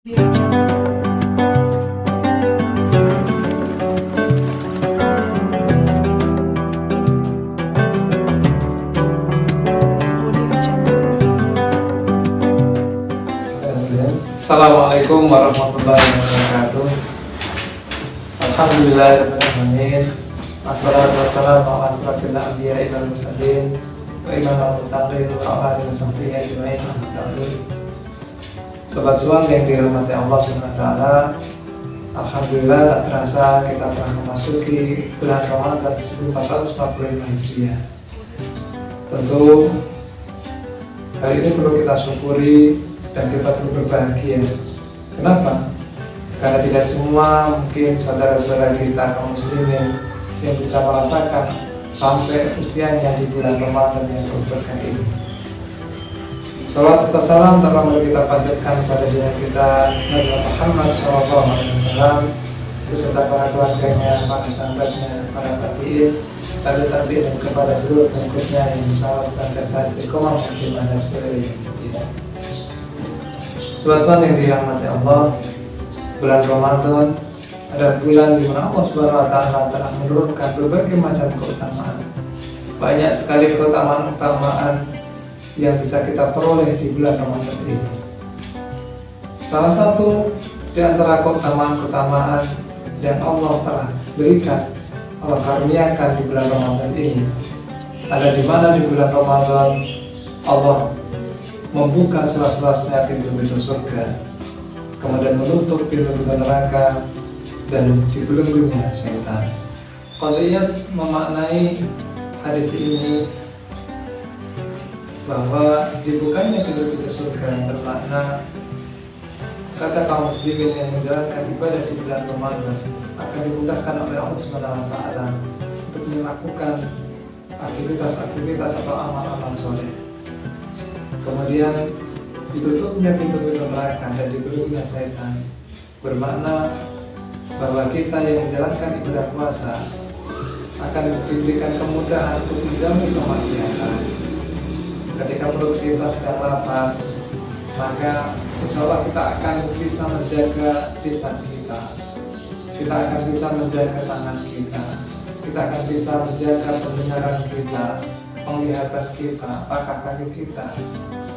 Assalamualaikum warahmatullahi wabarakatuh. Alhamdulillahirrahmanirrahim. Assalatu wassalamu ala asyrafil anbiya'i wal mursalin wa imamul muttaqin wa ala alihi wasahbihi ajma'in. Sobat Suang yang dirahmati Allah Subhanahu wa taala, alhamdulillah tak terasa kita telah memasuki bulan Ramadan 1445 Hijriah. Tentu hari ini perlu kita syukuri dan kita perlu berbahagia. Kenapa? Karena tidak semua mungkin saudara-saudara kita kaum muslimin yang bisa merasakan sampai usianya di bulan Ramadan yang berkah ini. Salawat serta salam terlalu kita panjatkan pada diri kita Nabi Muhammad SAW beserta para keluarganya, para sahabatnya, para tabi'in, tabi'in dan kepada seluruh pengikutnya yang insya Allah senantiasa istiqomah di mana seperti ini. Sobat-sobat yang dirahmati Allah, bulan Ramadan adalah bulan di mana Allah Subhanahu wa taala telah menurunkan berbagai macam keutamaan. Banyak sekali keutamaan yang bisa kita peroleh di bulan Ramadan ini. Salah satu di antara keutamaan yang Allah telah berikan, Allah karuniakan di bulan Ramadan ini, ada di mana di bulan Ramadan Allah membuka seluas-luasnya pintu-pintu surga, kemudian menutup pintu-pintu neraka dan dibelenggunya syaitan. Qadiyat memaknai hadis ini bahwa dibukanya pintu-pintu surga bermakna kata kaum muslimin yang menjalankan ibadah di bulan Ramadan akan dimudahkan oleh Allah Subhanahu wa taala untuk melakukan aktivitas-aktivitas atau amal-amal soleh. Kemudian ditutupnya pintu-pintu neraka dan dibelenggunya syaitan bermakna bahwa kita yang menjalankan ibadah puasa akan diberikan kemudahan untuk menjauhi kemaksiatan. Ketika perut kita sedang lapar, maka insya Allah kita akan bisa menjaga lisan kita, kita akan bisa menjaga tangan kita akan bisa menjaga pendengaran kita, penglihatan kita, pakai kaki kita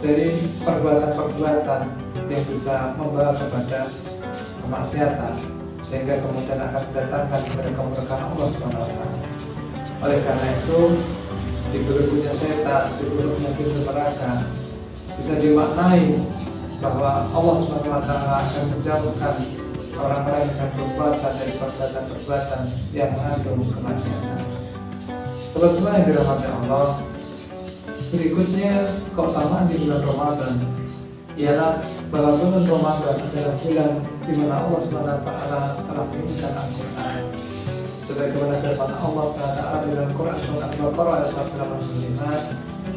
dari perbuatan-perbuatan yang bisa membawa kepada kemaksiatan, sehingga kemudian akan mendatangkan kepada kemurkaan Allah Subhanahu wa taala. Oleh karena itu, dibelenggunya setan, ditutupnya pintu neraka bisa dimaknai bahwa Allah Subhanahu wa taala akan menjauhkan orang-orang yang sedang berpuasa dari perbuatan-perbuatan yang mengandung kemaksiatan. Sobat-sobat yang dirahmati Allah, berikutnya keutamaan di bulan Ramadan ialah bahwa bulan Ramadan adalah bulan di mana Allah Subhanahu wa taala telah menurunkan Al-Qur'an. Sebagaimana firman Allah Taala dalam Quran surat Al-Baqarah ayat 185,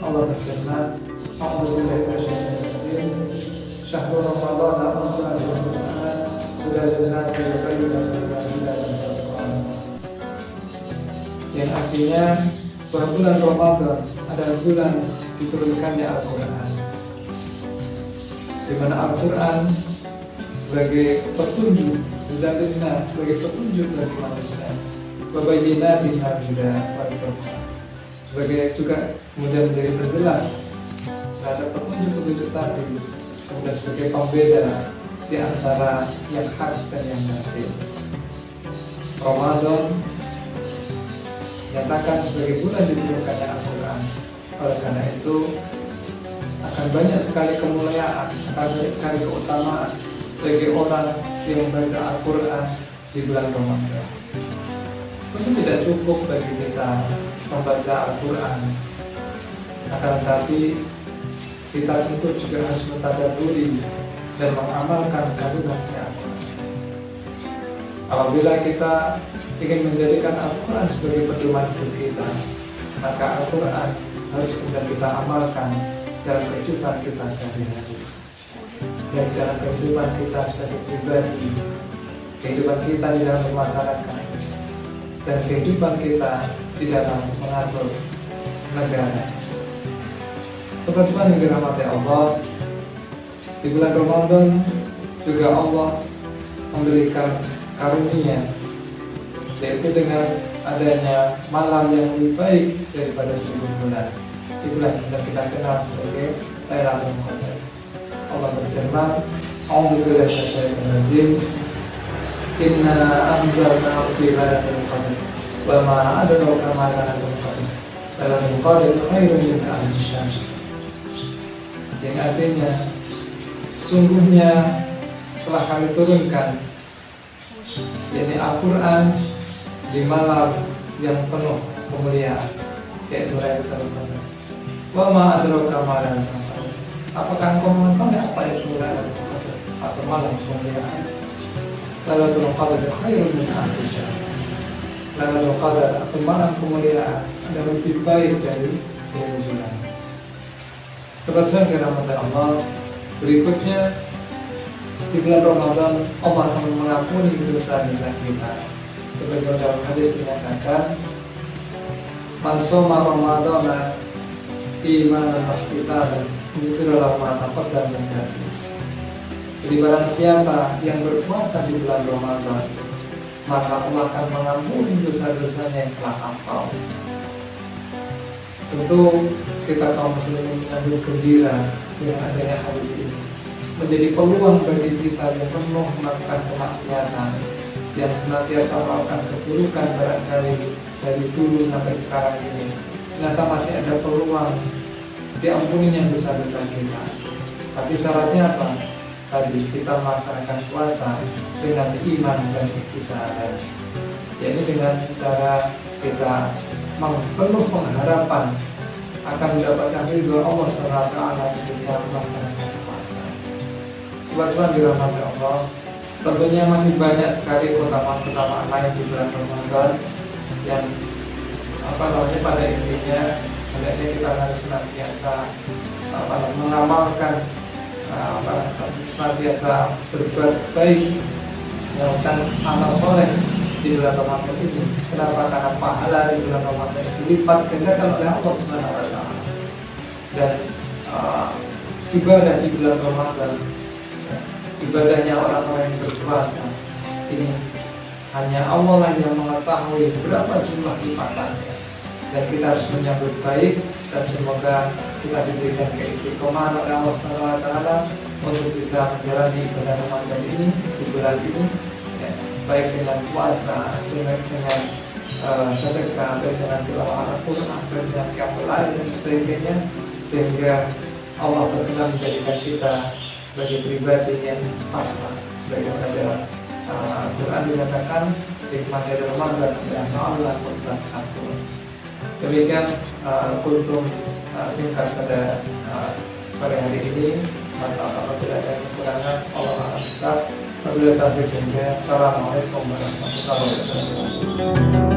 Allah berfirman, "A'udzu billahi minasyaitonir rajim. Syahrul Ramadan unzila fihi al-Qur'an hudan lin-nasi wa bayyinatin minal huda wal furqan." Yang artinya bahwa bulan Ramadan adalah bulan diturunkannya Al-Qur'an, di mana Al-Qur'an sebagai petunjuk dan sebagai petunjuk bagi manusia, wabayyinatin minal huda wal furqan, sebagai juga kemudian menjadi penjelas terhadap petunjuk-petunjuk tadi, kemudian sebagai pembeda di antara yang hak dan yang batil. Ramadan nyatakan sebagai bulan diturunkannya Al-Quran. Oleh karena itu akan banyak sekali kemuliaan, akan banyak sekali keutamaan bagi orang yang membaca Al-Quran di bulan Ramadan. Tentu tidak cukup bagi kita membaca Al-Quran, akan tetapi kita tentu juga harus mentadabburi dan mengamalkan kandungan si Al-Quran. Apabila kita ingin menjadikan Al-Quran sebagai pedoman hidup kita, maka Al-Quran harus kemudian kita amalkan dalam kehidupan kita sehari-hari, dan dalam kehidupan kita sebagai pribadi, kehidupan kita di dalam bermasyarakat, dan kehidupan kita di dalam mengatur negara. Sobat-sobat yang dirahmati Allah, di bulan Ramadan juga Allah memberikan karunia, yaitu dengan adanya malam yang lebih baik daripada 1000 bulan. Itulah yang kita kenal sebagai Lailatul Qadar. Allah berfirman, A'udzu billahi minasyaitonir rajim. Inna anzalnahu fi lailatul qadar wa ma adraka ma lailatul qadar. Lailatul qadar khairun min alfi syahr. Yang artinya sesungguhnya telah kami turunkan yakni Al-Qur'an di malam yang penuh kemuliaan, yaitu Lailatul Qadar. Wa ma adraka ma lailatul qadar. Apakah engkau mengetahui apa itu Lailatul Qadar atau malam kemuliaan? Lailatul Qadar khairun min alfi syahr. Lailatul Qadar atau malam kemuliaan adalah lebih baik dari 1000 bulan. Sebab rahmat Allah, berikutnya di bulan Ramadan Allah akan mengampuni dosa-dosa kita. Sebagai dalam hadis dinyatakan, man shoma Ramadana imanan wa ihtisaban ghufira lahu ma taqaddama min dhanbihi. Jadi barang siapa yang berpuasa di bulan Ramadan, maka Allah akan mengampuni dosa-dosanya yang telah lampau. Tentu kita kaum muslimin menyambut gembira dengan adanya hadis ini, menjadi peluang bagi kita yang penuh melakukan kemaksiatan, yang senantiasa melakukan keburukan barangkali dari dulu sampai sekarang ini. Ternyata masih ada peluang diampuninya dosa-dosa kita. Tapi syaratnya apa? Tadi kita melaksanakan puasa dengan iman dan ihtisaban, yaitu dengan cara kita penuh pengharapan akan mendapatkan ridho Allah SWT ketika melaksanakan puasa. Sobat-sobat dirahmati Allah, tentunya masih banyak sekali keutamaan-keutamaan lain di bulan Ramadan yang pada intinya hendaknya kita harus senantiasa mengamalkan, senantiasa berbuat baik, melakukan amal soleh di bulan Ramadan ini. Kenapa? Karena pahala di bulan Ramadan itu dilipat gandakan oleh Allah Subhanahu wa Ta'ala. Dan ibadah di bulan Ramadan, ibadahnya orang-orang yang berpuasa ini hanya Allah lah yang mengetahui berapa jumlah lipatannya. Dan kita harus menyambut baik dan semoga kita diberikan keistiqomahan oleh Allah Subhanahu wa Ta'ala untuk bisa menjalani ibadah Ramadan ini di bulan ini, ya, baik dengan puasa, dengan sedekah, baik dengan tilawah Al-Quran, baik dengan qiyamul lail dan sebagainya, sehingga Allah berkenan menjadikan kita sebagai pribadi yang takwa. Sebagaimana dalam Al-Quran dikatakan, hikmah dari Ramadan adalah Allah bertakwa. Demikian kultum singkat pada sore hari ini. Apabila ada kekurangan, Allah Maha Besar. Wabillahi taufiq wal hidayah. Assalamualaikum warahmatullahi wabarakatuh.